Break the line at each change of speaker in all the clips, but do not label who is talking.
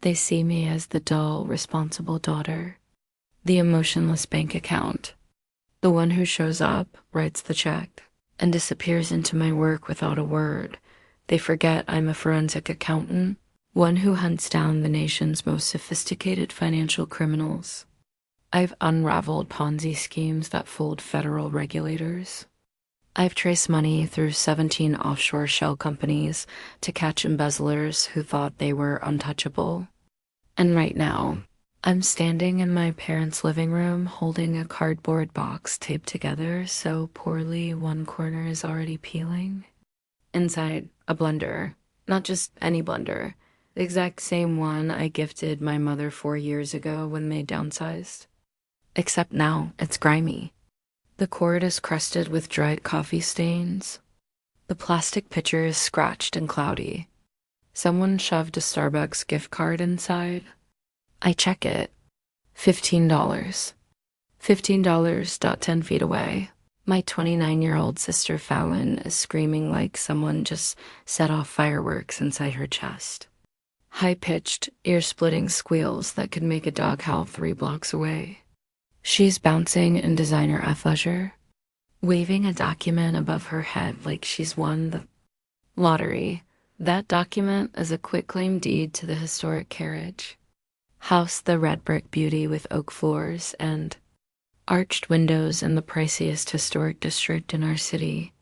They see me as the dull, responsible daughter, the emotionless bank account, the one who shows up, writes the check, and disappears into my work without a word. They forget I'm a forensic accountant, one who hunts down the nation's most sophisticated financial criminals. I've unraveled Ponzi schemes that fooled federal regulators. I've traced money through 17 offshore shell companies to catch embezzlers who thought they were untouchable. And right now, I'm standing in my parents' living room holding a cardboard box taped together so poorly one corner is already peeling. Inside, a blender. Not just any blender. The exact same one I gifted my mother 4 years ago when they downsized. Except now, it's grimy. The cord is crusted with dried coffee stains. The plastic pitcher is scratched and cloudy. Someone shoved a Starbucks gift card inside. I check it. $15. $15, 10 feet away. My 29-year-old sister Fallon is screaming like someone just set off fireworks inside her chest. High-pitched, ear-splitting squeals that could make a dog howl 3 blocks away. She's bouncing in designer athleisure, waving a document above her head like she's won the lottery. That document is a quitclaim deed to the historic carriage. House the red brick beauty with oak floors and arched windows in the priciest historic district in our city.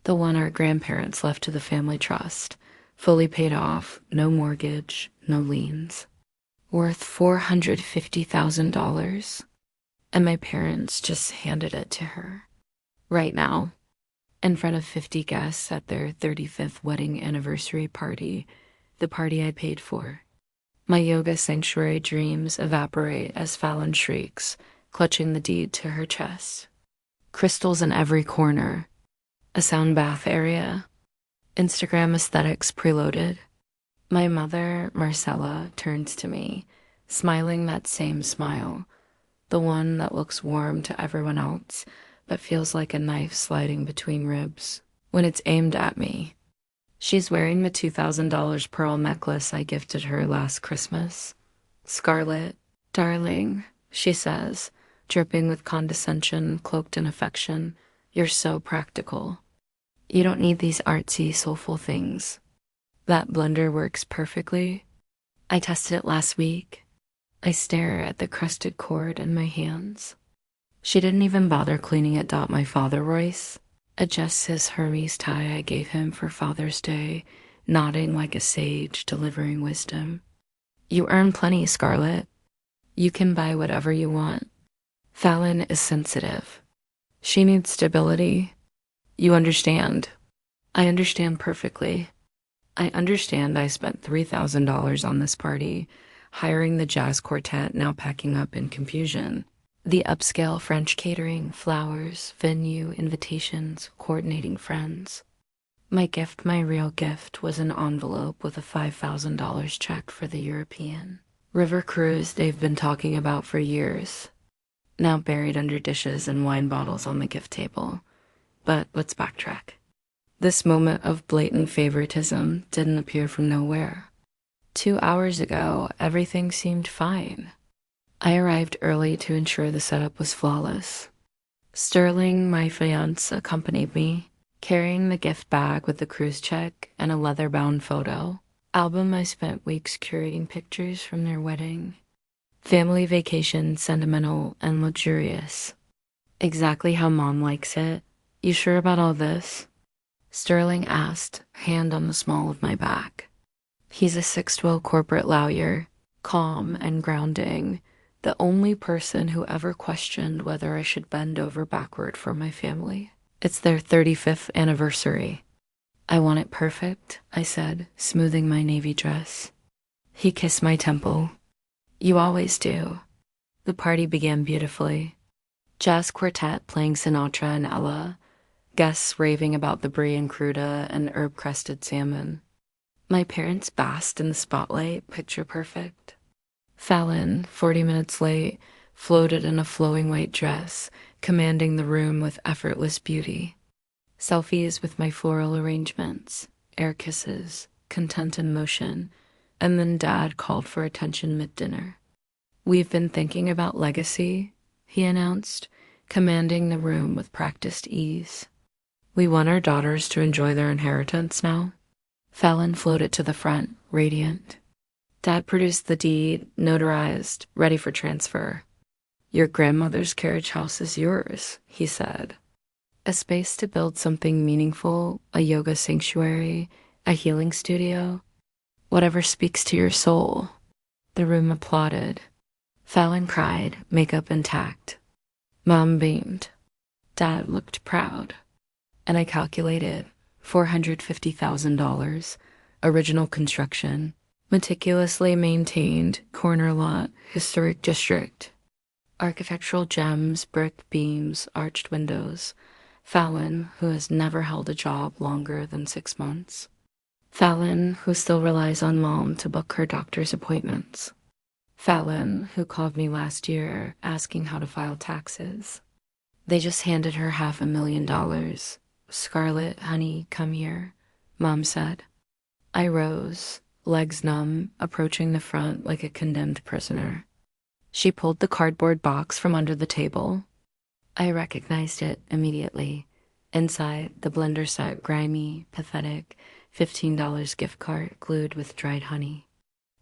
The one our grandparents left to the family trust, fully paid off, no mortgage, no liens. Worth $450,000. And my parents just handed it to her. Right now, in front of 50 guests at their 35th wedding anniversary party, the party I paid for. My yoga sanctuary dreams evaporate as Fallon shrieks, clutching the deed to her chest. Crystals in every corner. A sound bath area. Instagram aesthetics preloaded. My mother, Marcella, turns to me, smiling that same smile. The one that looks warm to everyone else, but feels like a knife sliding between ribs when it's aimed at me. She's wearing the $2,000 pearl necklace I gifted her last Christmas. Scarlet, darling, she says, dripping with condescension cloaked in affection. You're so practical. You don't need these artsy, soulful things. That blender works perfectly. I tested it last week. I stare at the crusted cord in my hands. She didn't even bother cleaning it. My father, Royce, adjusts his Hermes tie I gave him for Father's Day, nodding like a sage delivering wisdom. You earn plenty, Scarlett. You can buy whatever you want. Fallon is sensitive. She needs stability. You understand. I understand perfectly. I understand I spent $3,000 on this party, hiring the jazz quartet now packing up in confusion. The upscale French catering, flowers, venue, invitations, coordinating friends. My real gift, was an envelope with a $5,000 check for the European river cruise they've been talking about for years, now buried under dishes and wine bottles on the gift table. But let's backtrack. This moment of blatant favoritism didn't appear from nowhere. 2 hours ago, everything seemed fine. I arrived early to ensure the setup was flawless. Sterling, my fiancé, accompanied me, carrying the gift bag with the cruise check and a leather-bound photo album I spent weeks curating pictures from their wedding. Family vacation, sentimental and luxurious. Exactly how Mom likes it. You sure about all this? Sterling asked, hand on the small of my back. He's a 6'12" corporate lawyer, calm and grounding, the only person who ever questioned whether I should bend over backward for my family. It's their 35th anniversary. I want it perfect, I said, smoothing my navy dress. He kissed my temple. You always do. The party began beautifully. Jazz quartet playing Sinatra and Ella, guests raving about the brie and cruda and herb-crusted salmon. My parents basked in the spotlight, picture perfect. Fallon, 40 minutes late, floated in a flowing white dress, commanding the room with effortless beauty. Selfies with my floral arrangements, air kisses, content in motion, And then Dad called for attention mid-dinner. "We've been thinking about legacy," he announced, commanding the room with practiced ease. "We want our daughters to enjoy their inheritance now." Fallon floated to the front, radiant. Dad produced the deed, notarized, ready for transfer. "Your grandmother's carriage house is yours," he said. "A space to build something meaningful, a yoga sanctuary, a healing studio, whatever speaks to your soul." The room applauded. Fallon cried, makeup intact. Mom beamed. Dad looked proud. And I calculated $450,000, original construction, meticulously maintained, corner lot, historic district. Architectural gems, brick beams, arched windows. Fallon, who has never held a job longer than 6 months. Fallon, who still relies on Mom to book her doctor's appointments. Fallon, who called me last year asking how to file taxes. They just handed her $500,000. "Scarlett, honey, come here," Mom said. I rose, legs numb, approaching the front like a condemned prisoner. She pulled the cardboard box from under the table. I recognized it immediately. Inside, the blender set grimy, pathetic, $15 gift card glued with dried honey.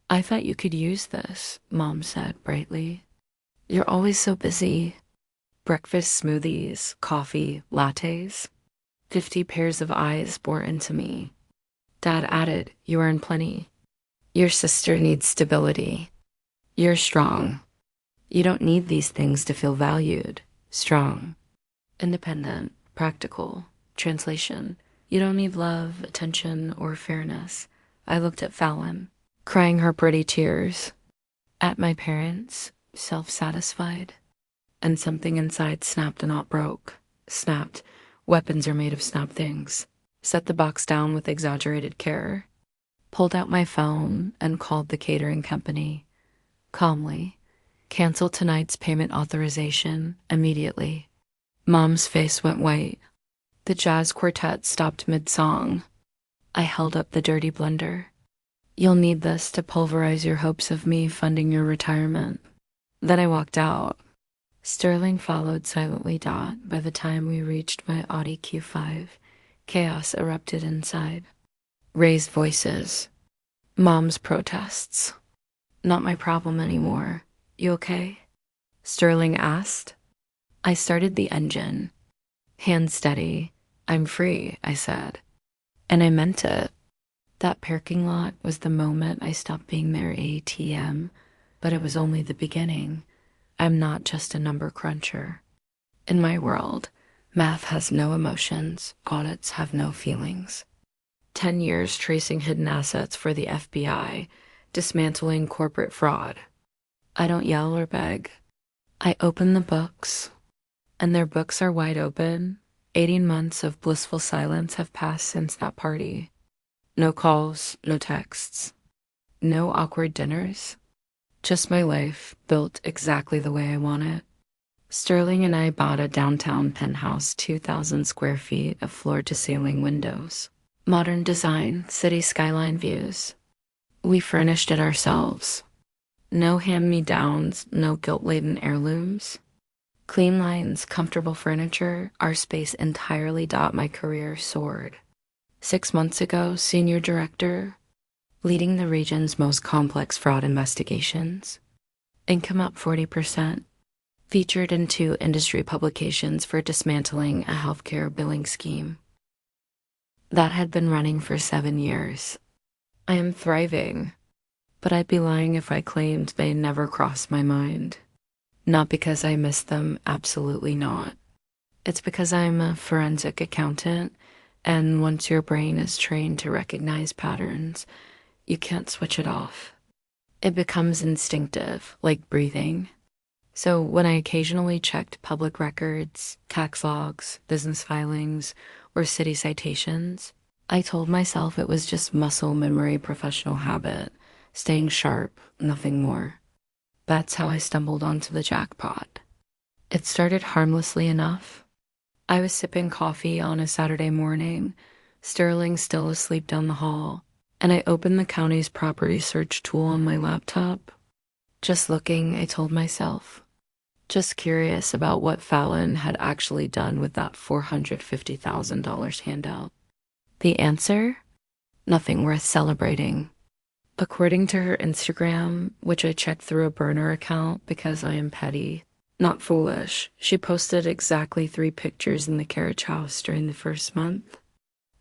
"I thought you could use this," Mom said brightly. "You're always so busy." Breakfast smoothies, coffee, lattes. 50 pairs of eyes bore into me. Dad added, "You earn plenty. Your sister needs stability. You're strong. You don't need these things to feel valued. Strong. Independent. Practical. Translation. You don't need love, attention, or fairness." I looked at Fallon, crying her pretty tears. At my parents, self-satisfied. And something inside snapped and not broke. Snapped. Weapons are made of snap things. Set the box down with exaggerated care. Pulled out my phone and called the catering company. Calmly. "Cancel tonight's payment authorization immediately." Mom's face went white. The jazz quartet stopped mid-song. I held up the dirty blender. "You'll need this to pulverize your hopes of me funding your retirement." Then I walked out. Sterling followed silently. By the time we reached my Audi Q5, chaos erupted inside. Raised voices. Mom's protests. "Not my problem anymore. You okay?" Sterling asked. I started the engine. Hand steady. "I'm free," I said. And I meant it. That parking lot was the moment I stopped being their ATM, but it was only the beginning. I'm not just a number cruncher. In my world, math has no emotions, audits have no feelings. 10 years tracing hidden assets for the FBI, dismantling corporate fraud. I don't yell or beg. I open the books, and their books are wide open. 18 months of blissful silence have passed since that party. No calls, no texts, no awkward dinners. Just my life, built exactly the way I want it. Sterling and I bought a downtown penthouse, 2,000 square feet of floor-to-ceiling windows. Modern design, city skyline views. We furnished it ourselves. No hand-me-downs, no guilt-laden heirlooms. Clean lines, comfortable furniture, our space entirely. My career soared. 6 months ago, senior director, leading the region's most complex fraud investigations. Income up 40%. Featured in 2 industry publications for dismantling a healthcare billing scheme. That had been running for 7 years. I am thriving, but I'd be lying if I claimed they never crossed my mind. Not because I miss them, absolutely not. It's because I'm a forensic accountant, and once your brain is trained to recognize patterns, you can't switch it off. It becomes instinctive, like breathing. So when I occasionally checked public records, tax logs, business filings, or city citations, I told myself it was just muscle memory, professional habit, staying sharp, nothing more. That's how I stumbled onto the jackpot. It started harmlessly enough. I was sipping coffee on a Saturday morning, Sterling still asleep down the hall. and I opened the county's property search tool on my laptop. Just looking, I told myself. Just curious about what Fallon had actually done with that $450,000 handout. The answer? Nothing worth celebrating. According to her Instagram, which I checked through a burner account because I am petty, not foolish, she posted exactly 3 pictures in the carriage house during the first month.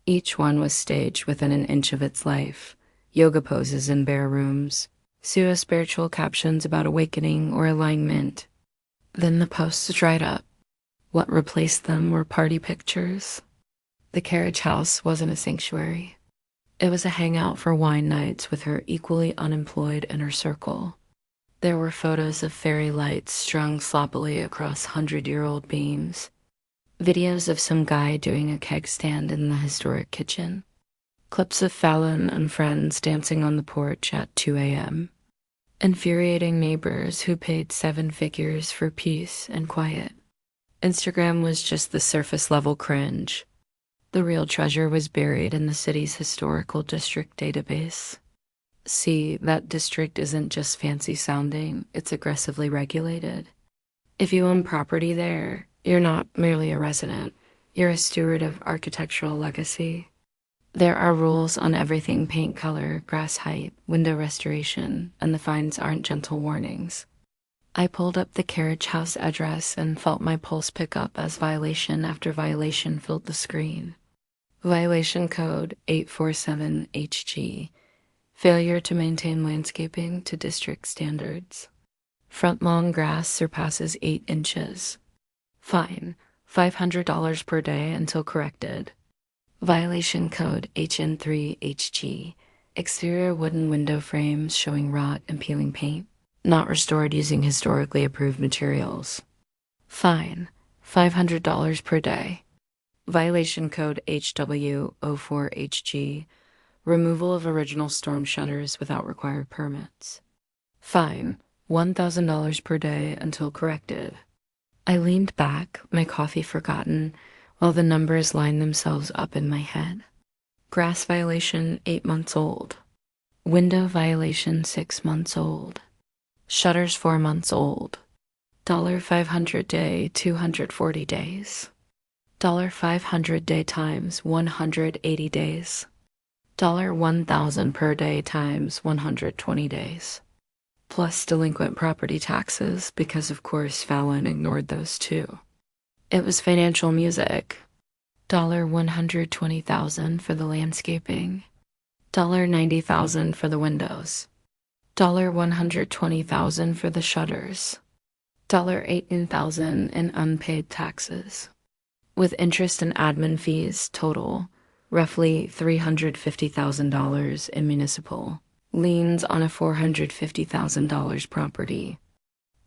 Each one was staged within an inch of its life. Yoga poses in bare rooms, pseudo-spiritual captions about awakening or alignment. Then the posts dried up. What replaced them were party pictures. The carriage house wasn't a sanctuary. It was a hangout for wine nights with her equally unemployed inner circle. There were photos of fairy lights strung sloppily across 100-year-old beams, videos of some guy doing a keg stand in the historic kitchen, clips of Fallon and friends dancing on the porch at 2 a.m., infuriating neighbors who paid 7 figures for peace and quiet. Instagram was just the surface-level cringe. The real treasure was buried in the city's historical district database. See, that district isn't just fancy sounding, it's aggressively regulated. If you own property there, you're not merely a resident, you're a steward of architectural legacy. There are rules on everything: paint color, grass height, window restoration, and the fines aren't gentle warnings. I pulled up the carriage house address and felt my pulse pick up as violation after violation filled the screen. Violation code 847HG. Failure to maintain landscaping to district standards. Front lawn grass surpasses 8 inches. Fine, $500 per day until corrected. Violation code HN3HG. Exterior wooden window frames showing rot and peeling paint, not restored using historically approved materials. Fine, $500 per day. Violation code HW04HG. Removal of original storm shutters without required permits. Fine, $1,000 per day until corrected. I leaned back, my coffee forgotten, while the numbers lined themselves up in my head. Grass violation 8 months old. Window violation 6 months old. Shutters 4 months old. $500 day, 240 days. $500 day times 180 days. $1,000 per day times 120 days. Plus delinquent property taxes, because of course Fallon ignored those too. It was financial music. $120,000 for the landscaping. $90,000 for the windows. $120,000 for the shutters. $18,000 in unpaid taxes. With interest and admin fees total, roughly $350,000 in municipal liens on a $450,000 property.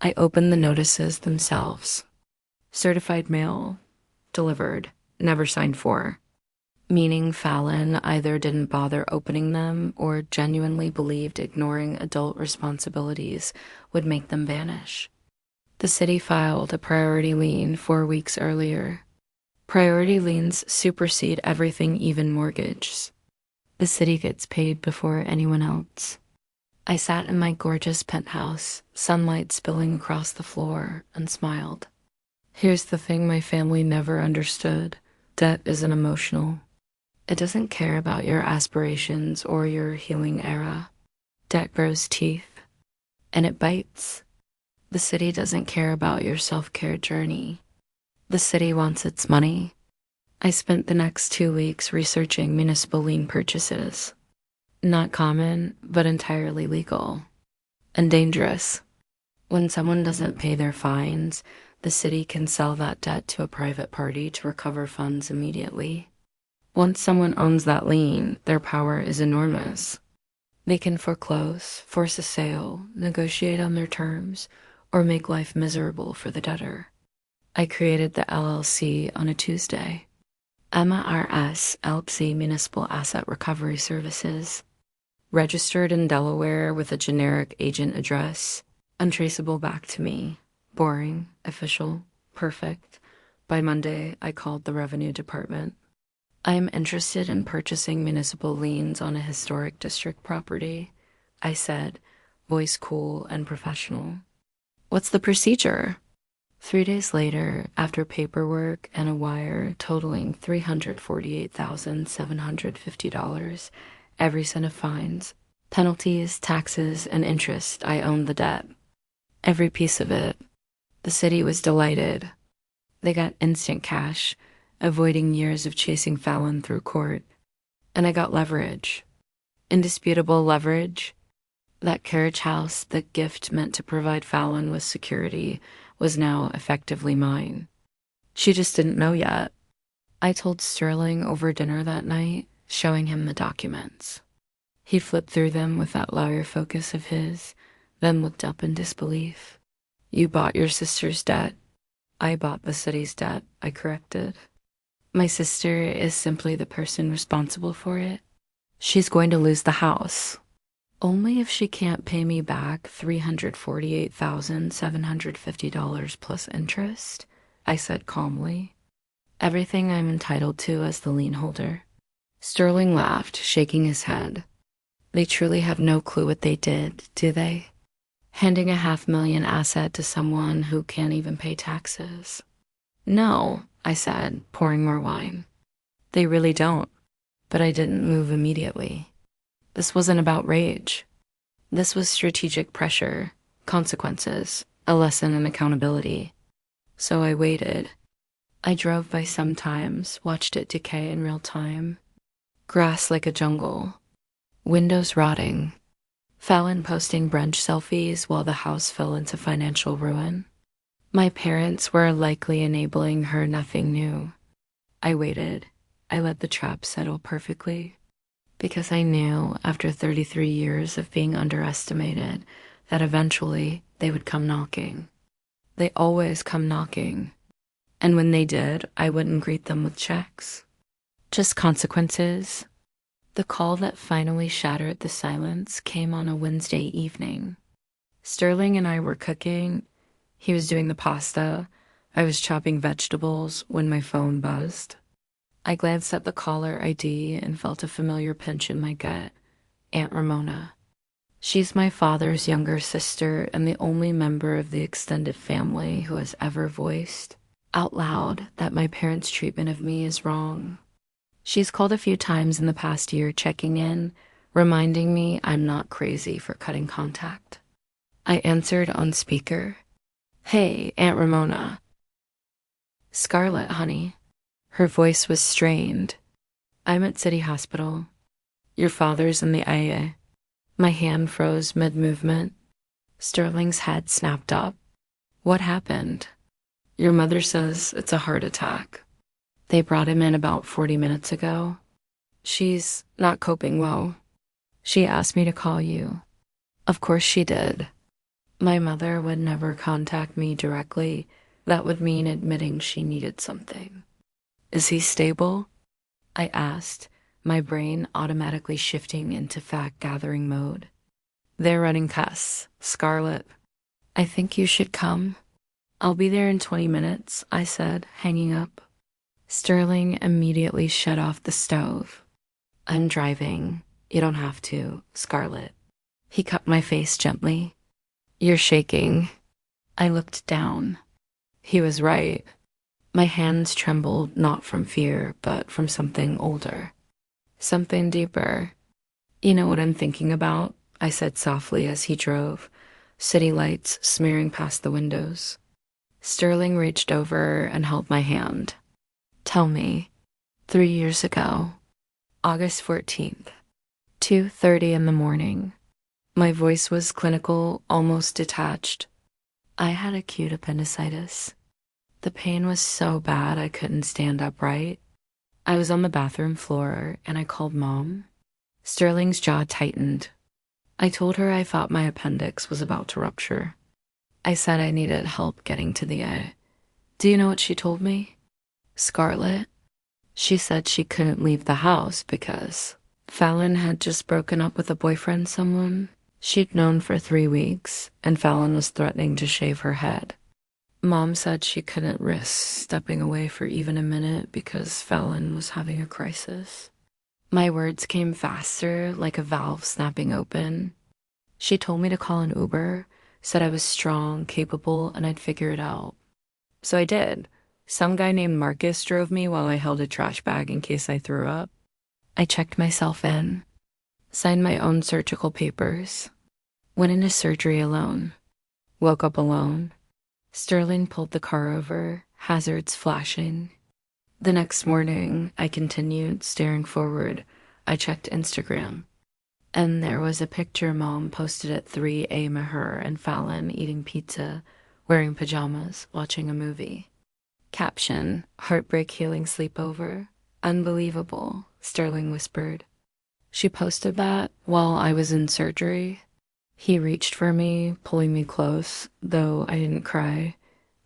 I opened the notices themselves. Certified mail, delivered, never signed for. Meaning Fallon either didn't bother opening them or genuinely believed ignoring adult responsibilities would make them vanish. The city filed a priority lien 4 weeks earlier. Priority liens supersede everything, even mortgages. The city gets paid before anyone else. I sat in my gorgeous penthouse, sunlight spilling across the floor, and smiled. Here's the thing my family never understood. Debt isn't emotional. It doesn't care about your aspirations or your healing era. Debt grows teeth, and it bites. The city doesn't care about your self-care journey. The city wants its money. I spent the next 2 weeks researching municipal lien purchases. Not common, but entirely legal. And dangerous. When someone doesn't pay their fines, the city can sell that debt to a private party to recover funds immediately. Once someone owns that lien, their power is enormous. They can foreclose, force a sale, negotiate on their terms, or make life miserable for the debtor. I created the LLC on a Tuesday. MRS LLC Municipal Asset Recovery Services. Registered in Delaware with a generic agent address, untraceable back to me. Boring, official, perfect. By Monday, I called the revenue department. I am interested in purchasing municipal liens on a historic district property, I said, voice cool and professional. What's the procedure? 3 days later, after paperwork and a wire totaling $348,750, every cent of fines, penalties, taxes, and interest, I owned the debt. Every piece of it. The city was delighted. They got instant cash, avoiding years of chasing Fallon through court. And I got leverage. Indisputable leverage. That carriage house, the gift meant to provide Fallon with security, was now effectively mine. She just didn't know yet. I told Sterling over dinner that night, showing him the documents. He flipped through them with that lawyer focus of his, then looked up in disbelief. You bought your sister's debt. I bought the city's debt, I corrected. My sister is simply the person responsible for it. She's going to lose the house. Only if she can't pay me back $348,750 plus interest, I said calmly. Everything I'm entitled to as the lien holder. Sterling laughed, shaking his head. They truly have no clue what they did, do they? Handing a $500,000 asset to someone who can't even pay taxes. No, I said, pouring more wine. They really don't. But I didn't move immediately. This wasn't about rage. This was strategic pressure, consequences, a lesson in accountability. So I waited. I drove by sometimes, watched it decay in real time. Grass like a jungle. Windows rotting. Fallon posting brunch selfies while the house fell into financial ruin. My parents were likely enabling her nothing new. I waited. I let the trap settle perfectly. Because I knew, after 33 years of being underestimated, that eventually they would come knocking. They always come knocking. And when they did, I wouldn't greet them with checks. Just consequences. The call that finally shattered the silence came on a Wednesday evening. Sterling and I were cooking. He was doing the pasta. I was chopping vegetables when my phone buzzed. I glanced at the caller ID and felt a familiar pinch in my gut. Aunt Ramona. She's my father's younger sister and the only member of the extended family who has ever voiced, out loud, that my parents' treatment of me is wrong. She's called a few times in the past year checking in, reminding me I'm not crazy for cutting contact. I answered on speaker. Hey, Aunt Ramona. Scarlett, honey. Her voice was strained. I'm at City Hospital. Your father's in the IA. My hand froze mid-movement. Sterling's head snapped up. What happened? Your mother says it's a heart attack. They brought him in about 40 minutes ago. She's not coping well. She asked me to call you. Of course she did. My mother would never contact me directly. That would mean admitting she needed something. Is he stable? I asked, my brain automatically shifting into fact-gathering mode. They're running tests, Scarlett. I think you should come. I'll be there in 20 minutes, I said, hanging up. Sterling immediately shut off the stove. I'm driving. You don't have to, Scarlett. He cupped my face gently. You're shaking. I looked down. He was right. My hands trembled not from fear, but from something older. Something deeper. You know what I'm thinking about? I said softly as he drove, city lights smearing past the windows. Sterling reached over and held my hand. Tell me. 3 years ago. August 14th. 2:30 in the morning. My voice was clinical, almost detached. I had acute appendicitis. The pain was so bad I couldn't stand upright. I was on the bathroom floor and I called Mom. Sterling's jaw tightened. I told her I thought my appendix was about to rupture. I said I needed help getting to the A. Do you know what she told me? Scarlett. She said she couldn't leave the house because Fallon had just broken up with a boyfriend someone she'd known for 3 weeks, and Fallon was threatening to shave her head. Mom said she couldn't risk stepping away for even a minute because Fallon was having a crisis. My words came faster, like a valve snapping open. She told me to call an Uber, said I was strong, capable, and I'd figure it out. So I did. Some guy named Marcus drove me while I held a trash bag in case I threw up. I checked myself in, signed my own surgical papers, went into surgery alone, woke up alone. Sterling pulled the car over, hazards flashing. The next morning, I continued staring forward. I checked Instagram, and there was a picture Mom posted at 3 a.m. of her and Fallon eating pizza, wearing pajamas, watching a movie. Caption, heartbreak healing sleepover. Unbelievable, Sterling whispered. She posted that while I was in surgery. He reached for me, pulling me close, though I didn't cry.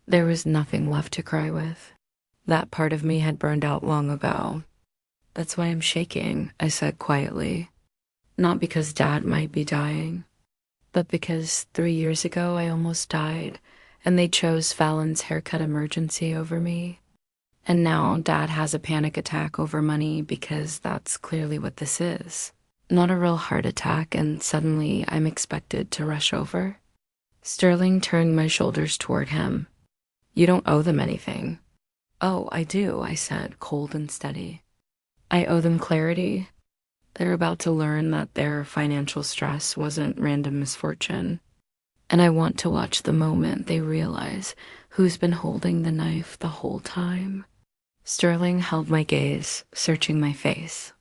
There was nothing left to cry with. That part of me had burned out long ago. That's why I'm shaking, I said quietly. Not because Dad might be dying, but because 3 years ago I almost died, and they chose Fallon's haircut emergency over me. And now Dad has a panic attack over money because that's clearly what this is. Not a real heart attack, and suddenly I'm expected to rush over. Sterling turned my shoulders toward him. You don't owe them anything. Oh, I do, I said, cold and steady. I owe them clarity. They're about to learn that their financial stress wasn't random misfortune. And I want to watch the moment they realize who's been holding the knife the whole time. Sterling held my gaze, searching my face.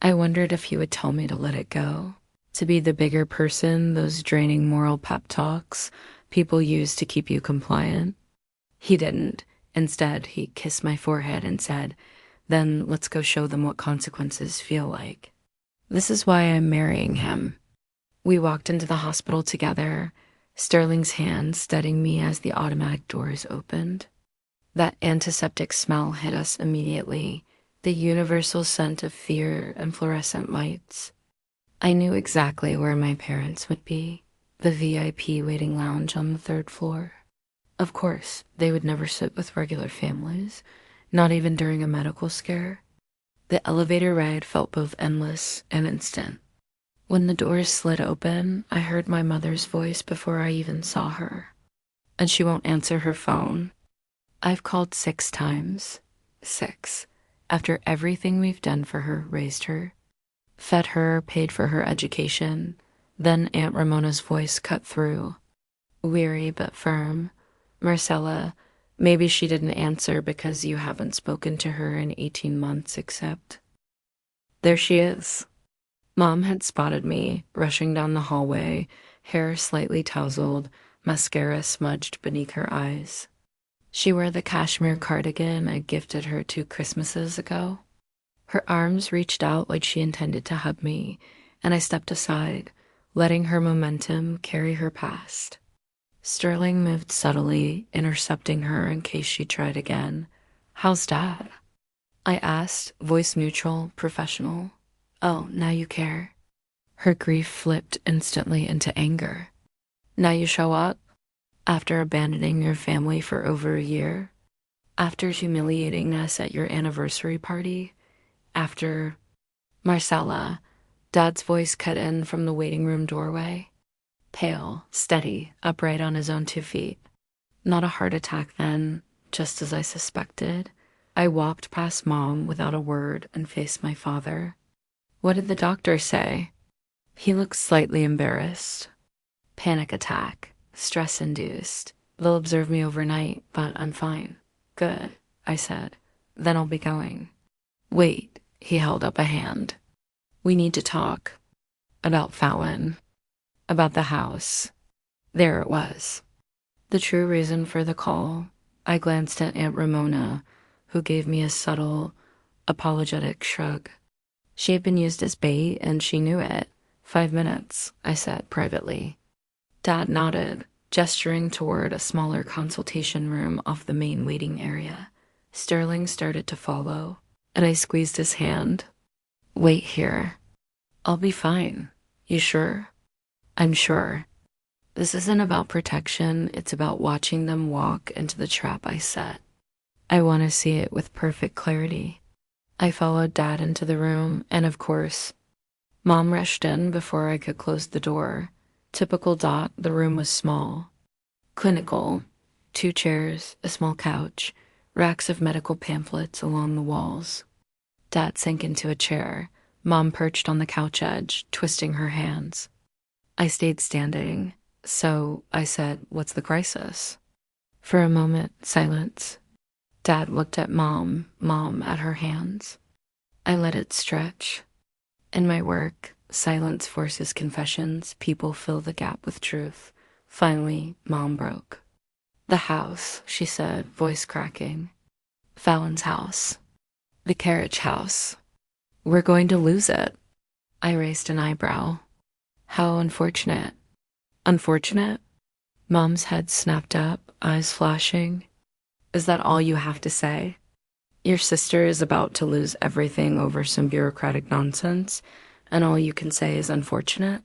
I wondered if he would tell me to let it go, to be the bigger person those draining moral pep talks people use to keep you compliant. He didn't. Instead, he kissed my forehead and said, "Then let's go show them what consequences feel like." This is why I'm marrying him. We walked into the hospital together, Sterling's hand steadying me as the automatic doors opened. That antiseptic smell hit us immediately, the universal scent of fear and fluorescent lights. I knew exactly where my parents would be, the VIP waiting lounge on the 3rd floor. Of course, they would never sit with regular families, not even during a medical scare. The elevator ride felt both endless and instant. When the doors slid open, I heard my mother's voice before I even saw her. And she won't answer her phone. I've called 6 times. 6. After everything we've done for her, raised her, fed her, paid for her education. Then Aunt Ramona's voice cut through, weary but firm. Marcella, maybe she didn't answer because you haven't spoken to her in 18 months except. There she is. Mom had spotted me, rushing down the hallway, hair slightly tousled, mascara smudged beneath her eyes. She wore the cashmere cardigan I gifted her 2 Christmases ago. Her arms reached out like she intended to hug me, and I stepped aside, letting her momentum carry her past. Sterling moved subtly, intercepting her in case she tried again. "How's Dad?" I asked, voice neutral, professional. "Oh, now you care." Her grief flipped instantly into anger. "Now you show up? After abandoning your family for over a year? After humiliating us at your anniversary party? After—" Marcella, Dad's voice cut in from the waiting room doorway. Pale, steady, upright on his own 2 feet. Not a heart attack then, just as I suspected. I walked past Mom without a word and faced my father. "What did the doctor say?" He looked slightly embarrassed. "Panic attack. Stress-induced. They'll observe me overnight, but I'm fine." "Good," I said. "Then I'll be going." "Wait," he held up a hand. "We need to talk. About Fallon. About the house." There it was. The true reason for the call. I glanced at Aunt Ramona, who gave me a subtle, apologetic shrug. She had been used as bait, and she knew it. 5 minutes, I said privately. Dad nodded, gesturing toward a smaller consultation room off the main waiting area. Sterling started to follow, and I squeezed his hand. "Wait here. I'll be fine. You sure?" "I'm sure." This isn't about protection, it's about watching them walk into the trap I set. I want to see it with perfect clarity. I followed Dad into the room, and of course, Mom rushed in before I could close the door. Typical Dot, the room was small. Clinical. 2 chairs, a small couch, racks of medical pamphlets along the walls. Dad sank into a chair. Mom perched on the couch edge, twisting her hands. I stayed standing. So I said, "What's the crisis?" For a moment, silence. Dad looked at Mom at her hands. I let it stretch. In my work, silence forces confessions. People fill the gap with truth. Finally, Mom broke. "The house," she said, voice cracking. "Fallon's house. The carriage house. We're going to lose it." I raised an eyebrow. "How unfortunate." "Unfortunate?" Mom's head snapped up, eyes flashing. "Is that all you have to say? Your sister is about to lose everything over some bureaucratic nonsense, and all you can say is unfortunate?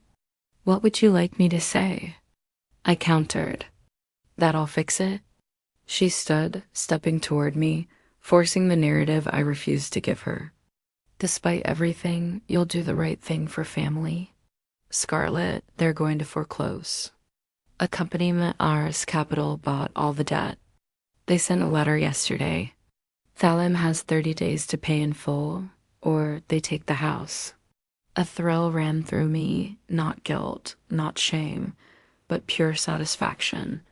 What would you like me to say?" I countered. "That'll fix it?" She stood, stepping toward me, forcing the narrative I refused to give her. "Despite everything, you'll do the right thing for family. Scarlett, they're going to foreclose. Accompaniment Ars Capital bought all the debt. They sent a letter yesterday. Thalem has 30 days to pay in full, or they take the house." A thrill ran through me, not guilt, not shame, but pure satisfaction.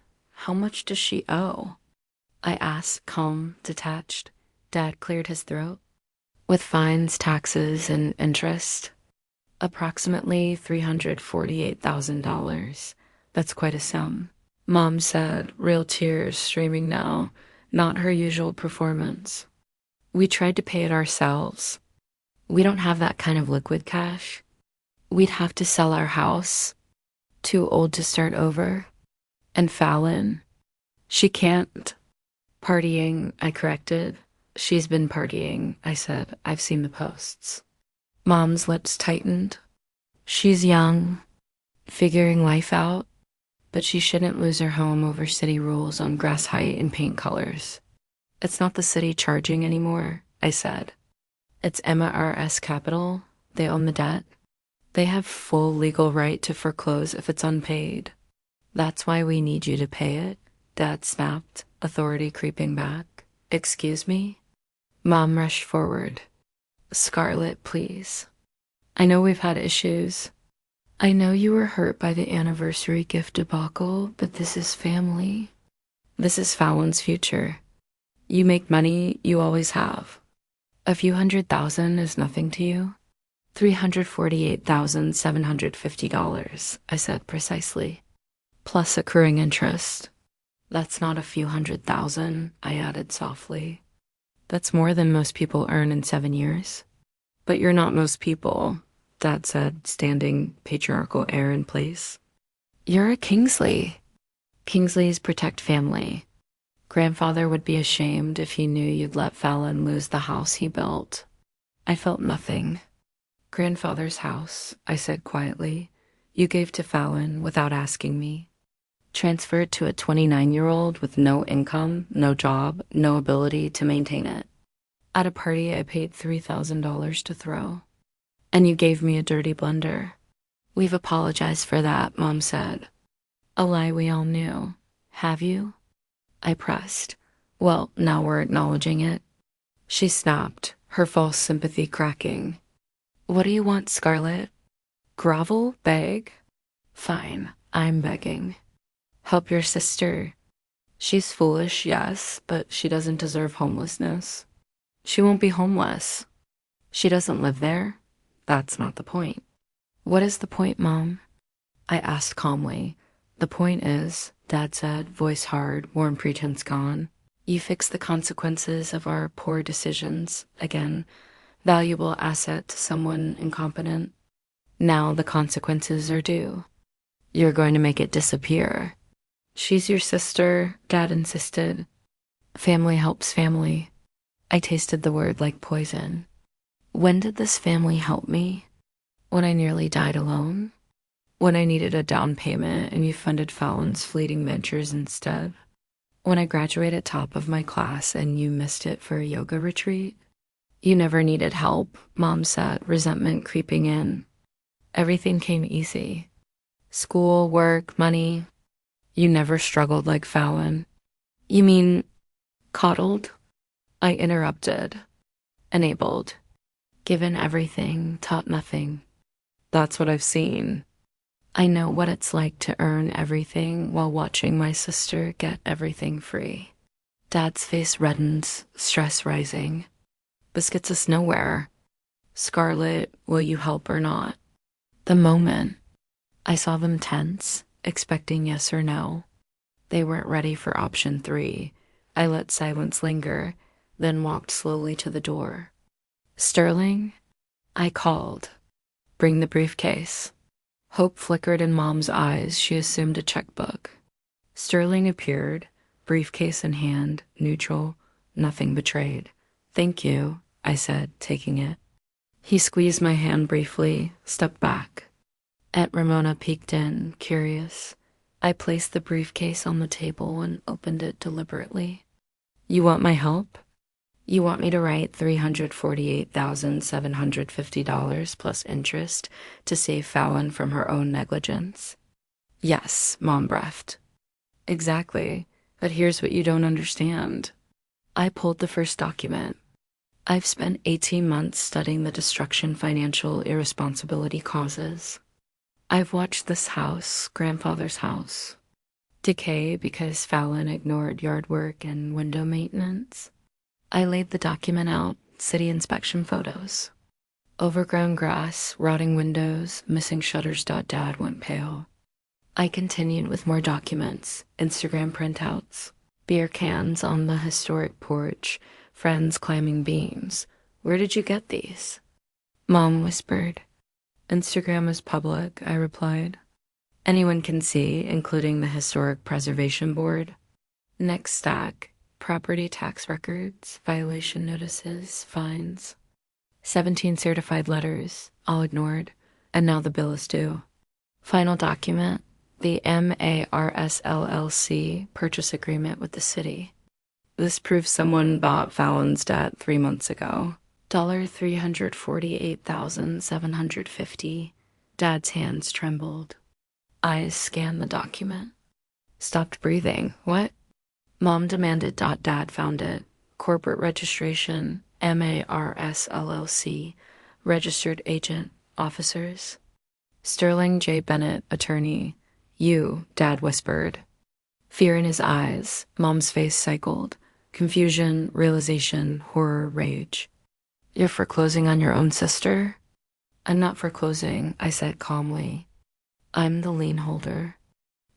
"How much does she owe?" I asked, calm, detached. Dad cleared his throat. "With fines, taxes, and interest, approximately $348,000. That's quite a sum." Mom said, real tears streaming now, not her usual performance. "We tried to pay it ourselves. We don't have that kind of liquid cash. We'd have to sell our house. Too old to start over. And Fallon, she can't." "Partying," I corrected. "She's been partying," I said. "I've seen the posts." Mom's lips tightened. "She's young, figuring life out, but she shouldn't lose her home over city rules on grass height and paint colors." "It's not the city charging anymore," I said. "It's MRS Capital. They own the debt. They have full legal right to foreclose if it's unpaid. That's why we need you to pay it," Dad snapped, authority creeping back. "Excuse me?" Mom rushed forward. "Scarlett, please. I know we've had issues. I know you were hurt by the anniversary gift debacle, but this is family. This is Fallon's future. You make money, you always have. A few $100,000 is nothing to you." $348,750, I said precisely. "Plus accruing interest." "That's not a few $100,000, I added softly. "That's more than most people earn in 7 years." "But you're not most people," Dad said, standing patriarchal air in place. "You're a Kingsley. Kingsleys protect family. Grandfather would be ashamed if he knew you'd let Fallon lose the house he built." I felt nothing. "Grandfather's house," I said quietly, "you gave to Fallon without asking me. Transferred to a 29-year-old with no income, no job, no ability to maintain it. At a party I paid $3,000 to throw. And you gave me a dirty blender." "We've apologized for that," Mom said. "A lie we all knew. Have you?" I pressed. "Well, now we're acknowledging it." She snapped, her false sympathy cracking. "What do you want, Scarlett? Grovel? Beg? Fine, I'm begging. Help your sister. She's foolish, yes, but she doesn't deserve homelessness. She won't be homeless. She doesn't live there. That's not the point." "What is the point, Mom?" I asked calmly. "The point is," Dad said, voice hard, warm pretense gone, "you fix the consequences of our poor decisions. Again, valuable asset to someone incompetent. Now the consequences are due. You're going to make it disappear." "She's your sister," Dad insisted. "Family helps family." I tasted the word like poison. When did this family help me? When I nearly died alone? When I needed a down payment and you funded Fallon's fleeting ventures instead. When I graduated top of my class and you missed it for a yoga retreat. You never needed help, Mom said, resentment creeping in. Everything came easy. School, work, money. You never struggled like Fallon. You mean coddled? I interrupted. Enabled. Given everything, taught nothing. That's what I've seen. I know what it's like to earn everything while watching my sister get everything free. Dad's face reddens, stress rising. This gets us nowhere. Scarlett, will you help or not? The moment. I saw them tense, expecting yes or no. They weren't ready for option 3. I let silence linger, then walked slowly to the door. Sterling? I called. Bring the briefcase. Hope flickered in Mom's eyes. She assumed a checkbook. Sterling appeared, briefcase in hand, neutral, nothing betrayed. Thank you, I said, taking it. He squeezed my hand briefly, stepped back. Aunt Ramona peeked in, curious. I placed the briefcase on the table and opened it deliberately. You want my help? You want me to write $348,750 plus interest to save Fallon from her own negligence? Yes, Mom breathed. Exactly, but here's what you don't understand. I pulled the first document. I've spent 18 months studying the destruction financial irresponsibility causes. I've watched this house, grandfather's house, decay because Fallon ignored yard work and window maintenance. I laid the document out, city inspection photos. Overgrown grass, rotting windows, missing shutters. Dad went pale. I continued with more documents, Instagram printouts, beer cans on the historic porch, friends climbing beams. Where did you get these? Mom whispered. Instagram is public, I replied. Anyone can see, including the Historic Preservation Board. Next stack. Property tax records, violation notices, fines. 17 certified letters, all ignored, and now the bill is due. Final document, the MARS LLC purchase agreement with the city. This proves someone bought Fallon's debt 3 months ago. $348,750. Dad's hands trembled. Eyes scanned the document. Stopped breathing. What? Mom demanded. Dad found it. Corporate registration, MARS LLC, registered agent, officers. Sterling J. Bennett, attorney. You, Dad whispered. Fear in his eyes. Mom's face cycled. Confusion, realization, horror, rage. You're foreclosing on your own sister? I'm not foreclosing, I said calmly. I'm the lien holder.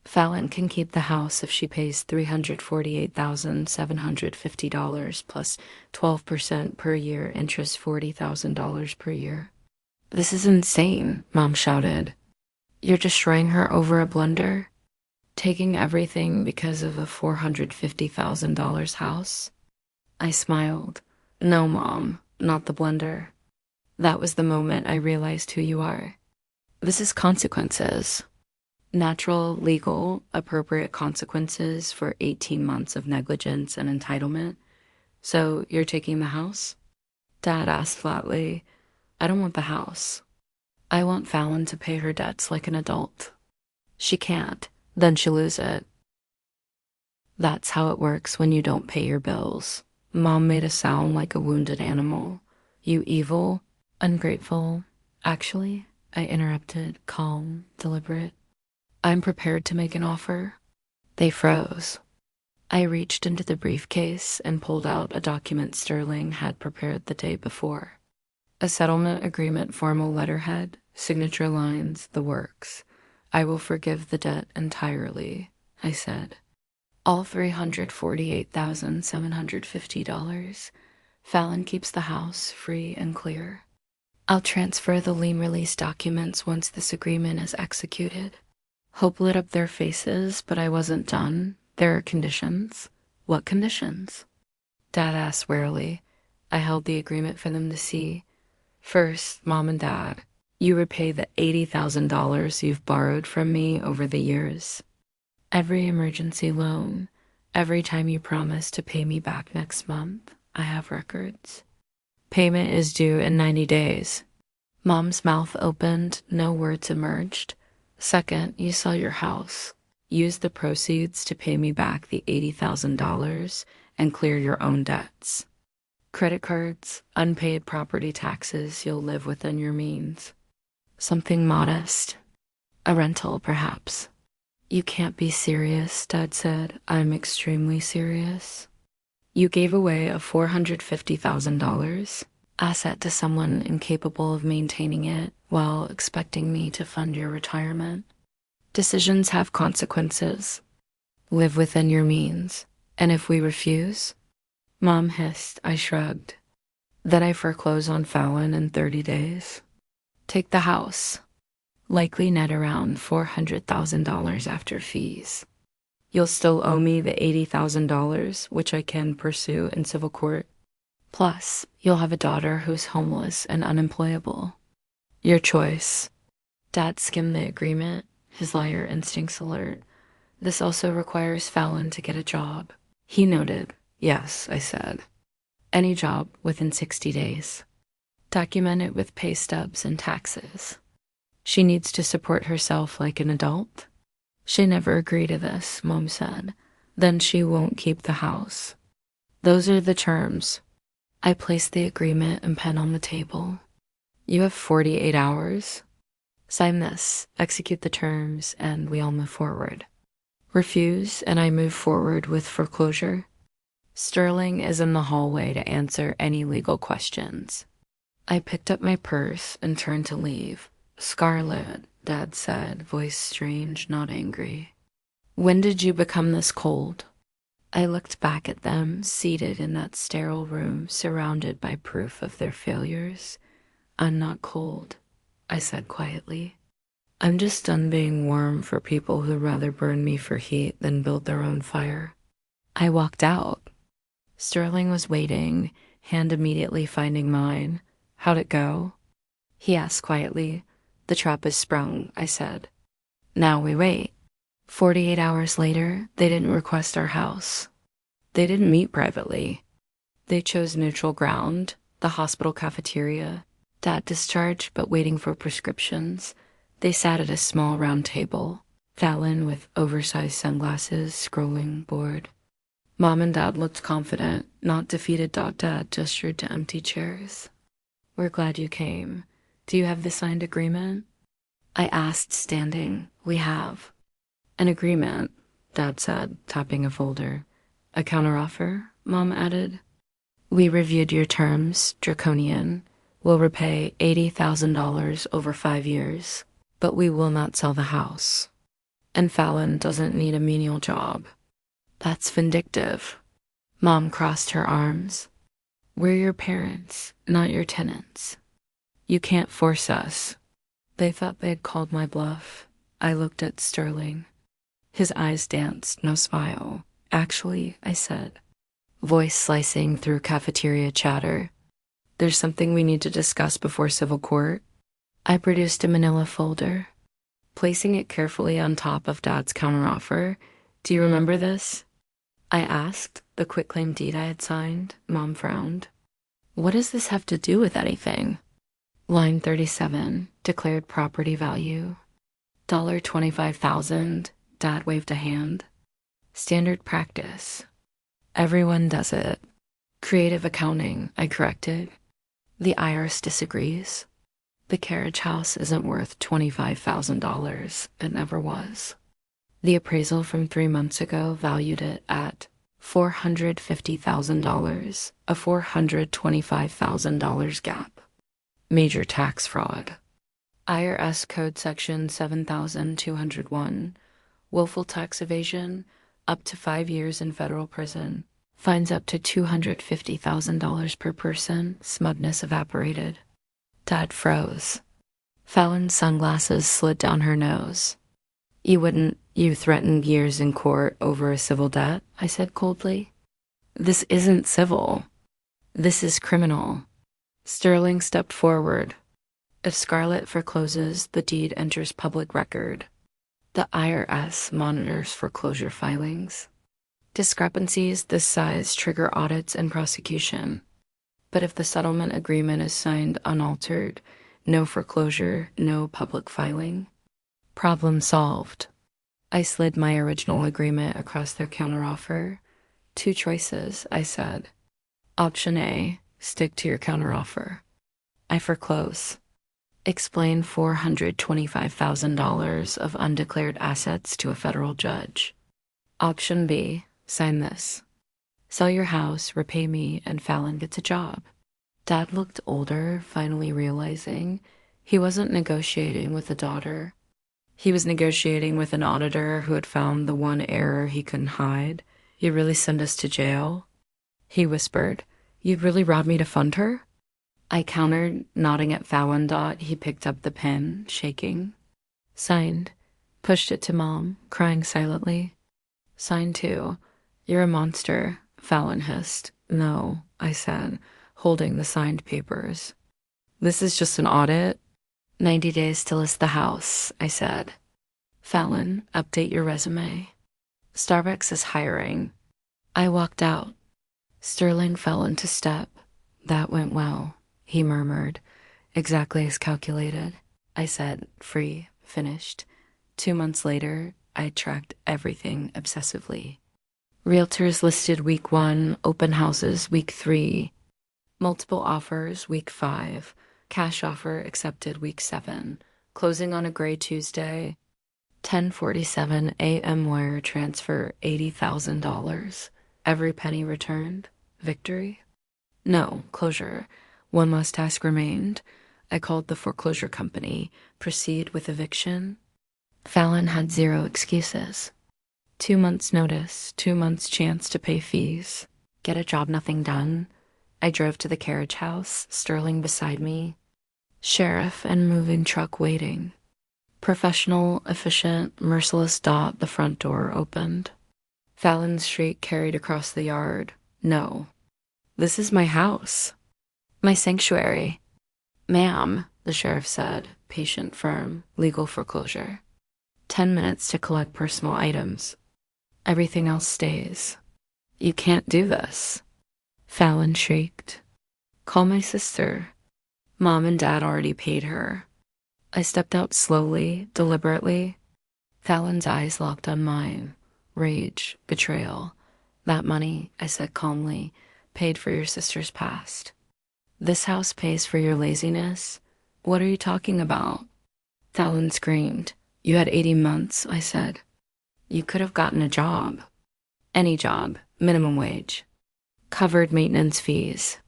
Fallon can keep the house if she pays $348,750 plus 12% per year, interest $40,000 per year. This is insane, Mom shouted. You're destroying her over a blunder? Taking everything because of a $450,000 house? I smiled. No, Mom, not the blunder. That was the moment I realized who you are. This is consequences. Natural, legal, appropriate consequences for 18 months of negligence and entitlement. So you're taking the house? Dad asked flatly. I don't want the house. I want Fallon to pay her debts like an adult. She can't. Then she'll lose it. That's how it works when you don't pay your bills. Mom made a sound like a wounded animal. You evil, ungrateful. Actually, I interrupted, calm, deliberate. I'm prepared to make an offer. They froze. I reached into the briefcase and pulled out a document Sterling had prepared the day before. A settlement agreement, formal letterhead, signature lines, the works. I will forgive the debt entirely, I said. All $348,750. Fallon keeps the house free and clear. I'll transfer the lien release documents once this agreement is executed. Hope lit up their faces, but I wasn't done. There are conditions. What conditions? Dad asked warily. I held the agreement for them to see. First, Mom and Dad, You repay the $80,000 you've borrowed from me over the years. Every emergency loan, every time you promise to pay me back next month, I have records. Payment is due in 90 days. Mom's mouth opened, no words emerged. Second, you sell your house. Use the proceeds to pay me back the $80,000 and clear your own debts. Credit cards, unpaid property taxes, you'll live within your means. Something modest. A rental, perhaps. You can't be serious, Dad said. I'm extremely serious. You gave away a $450,000 asset to someone incapable of maintaining it while expecting me to fund your retirement. Decisions have consequences. Live within your means. And if we refuse? Mom hissed. I shrugged. Then I foreclose on Fallon in 30 days. Take the house. Likely net around $400,000 after fees. You'll still owe me the $80,000, which I can pursue in civil court. Plus, you'll have a daughter who's homeless and unemployable. Your choice. Dad skimmed the agreement, his liar instincts alert. This also requires Fallon to get a job. He noted. Yes, I said. Any job within 60 days. Document it with pay stubs and taxes. She needs to support herself like an adult. She never agreed to this, Mom said. Then she won't keep the house. Those are the terms. I placed the agreement and pen on the table. You have 48 hours. Sign this, execute the terms, and we all move forward. Refuse, and I move forward with foreclosure. Sterling is in the hallway to answer any legal questions. I picked up my purse and turned to leave. Scarlet, Dad said, voice strange, not angry. When did you become this cold? I looked back at them, seated in that sterile room, surrounded by proof of their failures. I'm not cold, I said quietly. I'm just done being warm for people who'd rather burn me for heat than build their own fire. I walked out. Sterling was waiting, hand immediately finding mine. How'd it go? He asked quietly. The trap is sprung, I said. Now we wait. 48 hours later, they didn't request our house. They didn't meet privately. They chose neutral ground, the hospital cafeteria. Dad discharged, but waiting for prescriptions. They sat at a small round table, Fallon with oversized sunglasses, scrolling, bored. Mom and Dad looked confident, not defeated. Dad gestured to empty chairs. We're glad you came. Do you have the signed agreement? I asked, standing. We have. An agreement, Dad said, tapping a folder. A counteroffer, Mom added. We reviewed your terms, draconian. We'll repay $80,000 over 5 years, but we will not sell the house. And Fallon doesn't need a menial job. That's vindictive. Mom crossed her arms. We're your parents, not your tenants. You can't force us. They thought they'd called my bluff. I looked at Sterling. His eyes danced, no smile. Actually, I said, voice slicing through cafeteria chatter. There's something we need to discuss before civil court. I produced a manila folder, placing it carefully on top of Dad's counteroffer. Do you remember this? I asked, the quitclaim deed I had signed. Mom frowned. What does this have to do with anything? Line 37, declared property value. $25,000. Dad waved a hand. Standard practice. Everyone does it. Creative accounting, I corrected. The IRS disagrees. The carriage house isn't worth $25,000. It never was. The appraisal from 3 months ago valued it at $450,000, a $425,000 gap. Major tax fraud. IRS Code Section 7201, willful tax evasion, up to 5 years in federal prison. Fines up to $250,000 per person. Smugness evaporated. Dad froze. Fallon's sunglasses slid down her nose. You threatened years in court over a civil debt, I said coldly. This isn't civil. This is criminal. Sterling stepped forward. If Scarlett forecloses, the deed enters public record. The IRS monitors foreclosure filings. Discrepancies this size trigger audits and prosecution. But if the settlement agreement is signed unaltered, no foreclosure, no public filing. Problem solved. I slid my original agreement across their counteroffer. 2 choices, I said. Option A, stick to your counteroffer. I foreclose. Explain $425,000 of undeclared assets to a federal judge. Option B, sign this. Sell your house, repay me, and Fallon gets a job. Dad looked older, finally realizing he wasn't negotiating with a daughter. He was negotiating with an auditor who had found the one error he couldn't hide. "You really send us to jail?" He whispered. "You'd really rob me to fund her?" I countered, nodding at Fallon. He picked up the pen, shaking. Signed. Pushed it to Mom, crying silently. Signed too. "You're a monster," Fallon hissed. "No," I said, holding the signed papers. "This is just an audit." 90 days to list the house, I said. Fallon, update your resume. Starbucks is hiring. I walked out. Sterling fell into step. "That went well," he murmured. "Exactly as calculated." I said, free, finished. 2 months later, I tracked everything obsessively. Realtors listed week 1, open houses week 3, multiple offers week 5, cash offer accepted week 7, closing on a gray Tuesday, 10:47 a.m. wire transfer $80,000. Every penny returned. Victory? No, closure. One last task remained. I called the foreclosure company. Proceed with eviction. Fallon had 0 excuses. 2 months notice, 2 months chance to pay fees. Get a job, nothing done. I drove to the carriage house, Sterling beside me. Sheriff and moving truck waiting. Professional, efficient, merciless. The front door opened. Fallon's shriek carried across the yard. "No. This is my house. My sanctuary." "Ma'am," the sheriff said, patient, firm, legal foreclosure. 10 minutes to collect personal items. Everything else stays. "You can't do this." Fallon shrieked. "Call my sister." Mom and Dad already paid her. I stepped out slowly, deliberately. Fallon's eyes locked on mine. Rage, betrayal. "That money," I said calmly, "paid for your sister's past. This house pays for your laziness." "What are you talking about?" Fallon screamed. "You had 80 months, I said. You could have gotten a job. Any job, minimum wage. Covered maintenance fees.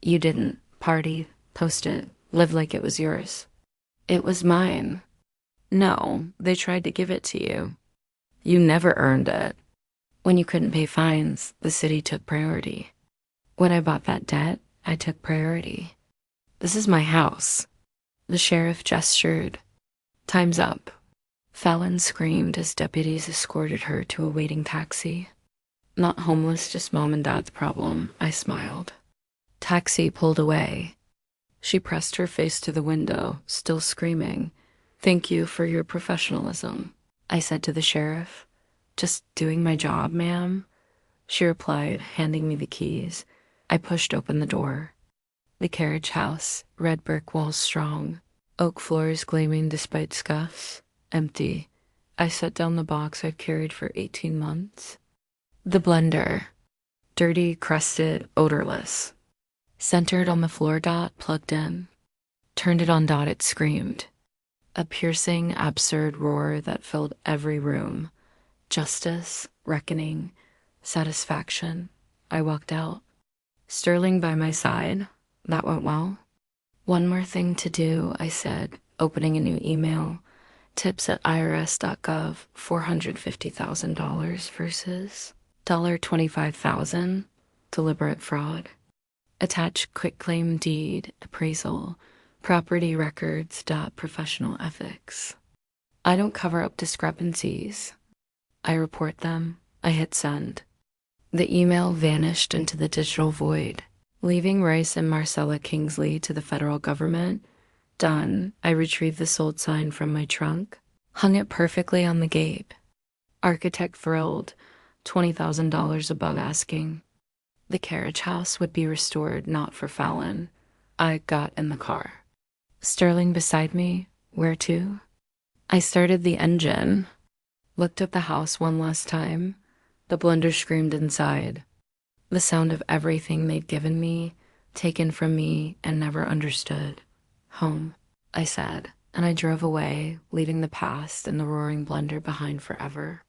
You didn't. Party, post it, live like it was yours." "It was mine." "No, they tried to give it to you. You never earned it. When you couldn't pay fines, the city took priority. When I bought that debt, I took priority. This is my house." The sheriff gestured. "Time's up." Fallon screamed as deputies escorted her to a waiting taxi. "Not homeless, just Mom and Dad's problem," I smiled. Taxi pulled away. She pressed her face to the window, still screaming. "Thank you for your professionalism," I said to the sheriff. "Just doing my job, ma'am." She replied, handing me the keys. I pushed open the door. The carriage house, red brick walls strong, oak floors gleaming despite scuffs, empty. I set down the box I've carried for 18 months. The blender, dirty, crusted, odorless. Centered on the floor. Plugged in. Turned it on. It screamed. A piercing, absurd roar that filled every room. Justice, reckoning, satisfaction. I walked out. Sterling by my side. That went well. "One more thing to do," I said, opening a new email. Tips at irs.gov, $450,000 versus $25,000. Deliberate fraud. Attach quitclaim deed, appraisal, property records. Professional ethics. I don't cover up discrepancies. I report them. I hit send. The email vanished into the digital void, leaving Rice and Marcella Kingsley to the federal government. Done. I retrieved the sold sign from my trunk, hung it perfectly on the gate. Architect thrilled, $20,000 above asking. The carriage house would be restored, not for Fallon. I got in the car. Sterling beside me. Where to? I started the engine, looked at the house one last time. The blender screamed inside. The sound of everything they'd given me, taken from me, and never understood. Home, I said, and I drove away, leaving the past and the roaring blender behind forever.